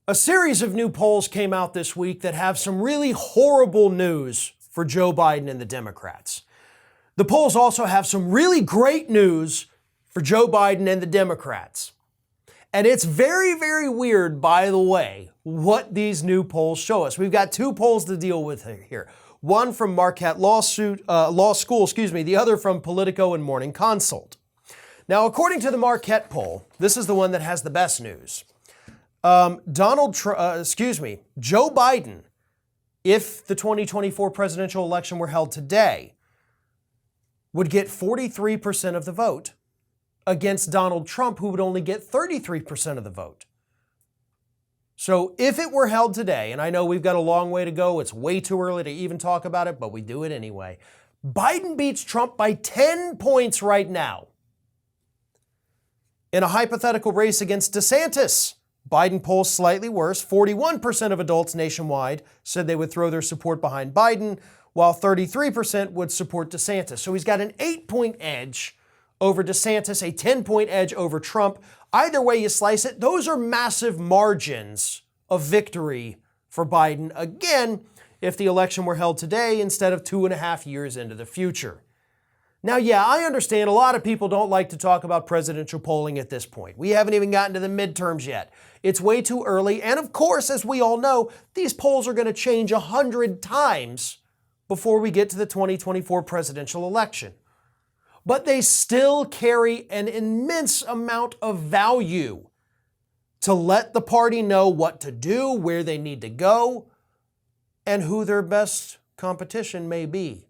A series of new polls came out this week that have some really horrible news for Joe Biden and the Democrats. The polls also have some really great news for Joe Biden and the Democrats. And it's very, very weird, by the way, what these new polls show us. We've got two polls to deal with here. One from Marquette Law School, the other from Politico and Morning Consult. Now, according to the Marquette poll, this is the one that has the best news. Joe Biden, if the 2024 presidential election were held today, would get 43% of the vote against Donald Trump, who would only get 33% of the vote. So if it were held today, and I know we've got a long way to go, it's way too early to even talk about it, but we do it anyway. Biden beats Trump by 10 points right now. In a hypothetical race against DeSantis, Biden polls slightly worse. 41% of adults nationwide said they would throw their support behind Biden, while 33% would support DeSantis. So he's got an 8-point edge over DeSantis, a 10-point edge over Trump. Either way you slice it, those are massive margins of victory for Biden, again, if the election were held today instead of 2.5 years into the future. Now, yeah, I understand a lot of people don't like to talk about presidential polling at this point. We haven't even gotten to the midterms yet. It's way too early. And of course, as we all know, these polls are going to change 100 times before we get to the 2024 presidential election. But they still carry an immense amount of value to let the party know what to do, where they need to go, and who their best competition may be.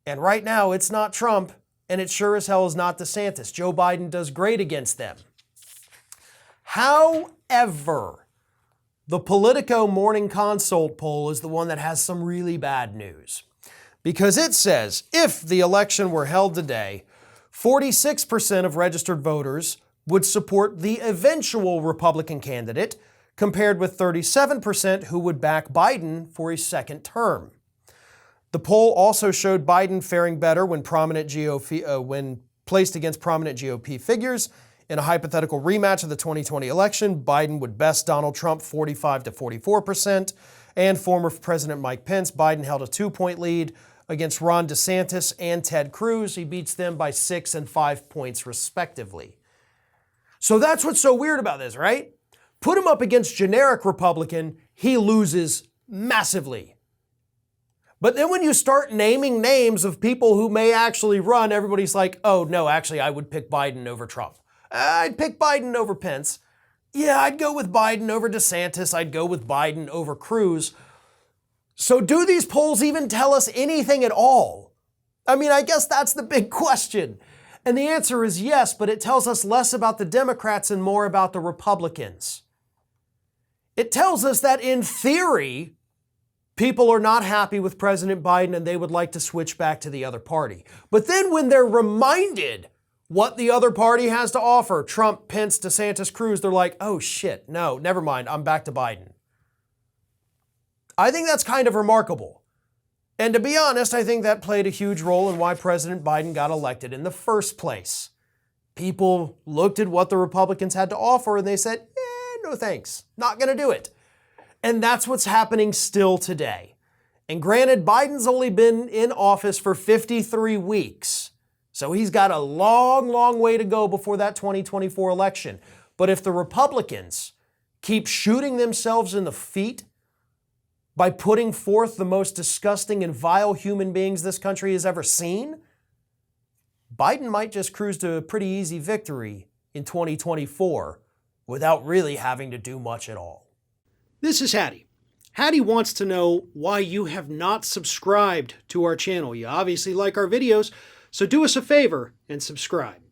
And right now, it's not Trump, and it sure as hell is not DeSantis. Joe Biden does great against them. However, the Politico Morning Consult poll is the one that has some really bad news. Because it says, if the election were held today, 46% of registered voters would support the eventual Republican candidate, compared with 37% who would back Biden for a second term. The poll also showed Biden faring better when placed against prominent GOP figures. In a hypothetical rematch of the 2020 election, Biden would best Donald Trump 45 to 44%, and former President Mike Pence. Biden held a 2-point lead against Ron DeSantis and Ted Cruz. He beats them by 6 and 5 points respectively. So that's what's so weird about this, right? Put him up against generic Republican, he loses massively. But then when you start naming names of people who may actually run, everybody's like, oh, no, actually, I would pick Biden over Trump. I'd pick Biden over Pence. Yeah, I'd go with Biden over DeSantis. I'd go with Biden over Cruz. So do these polls even tell us anything at all? I mean, I guess that's the big question. And the answer is yes, but it tells us less about the Democrats and more about the Republicans. It tells us that in theory, people are not happy with President Biden and they would like to switch back to the other party. But then when they're reminded what the other party has to offer, Trump, Pence, DeSantis, Cruz, they're like, oh shit, no, never mind, I'm back to Biden. I think that's kind of remarkable. And to be honest, I think that played a huge role in why President Biden got elected in the first place. People looked at what the Republicans had to offer and they said, no thanks, not going to do it. And that's what's happening still today. And granted, Biden's only been in office for 53 weeks. So he's got a long, long way to go before that 2024 election. But if the Republicans keep shooting themselves in the feet by putting forth the most disgusting and vile human beings this country has ever seen, Biden might just cruise to a pretty easy victory in 2024 without really having to do much at all. This is Hattie. Hattie wants to know why you have not subscribed to our channel. You obviously like our videos, so do us a favor and subscribe.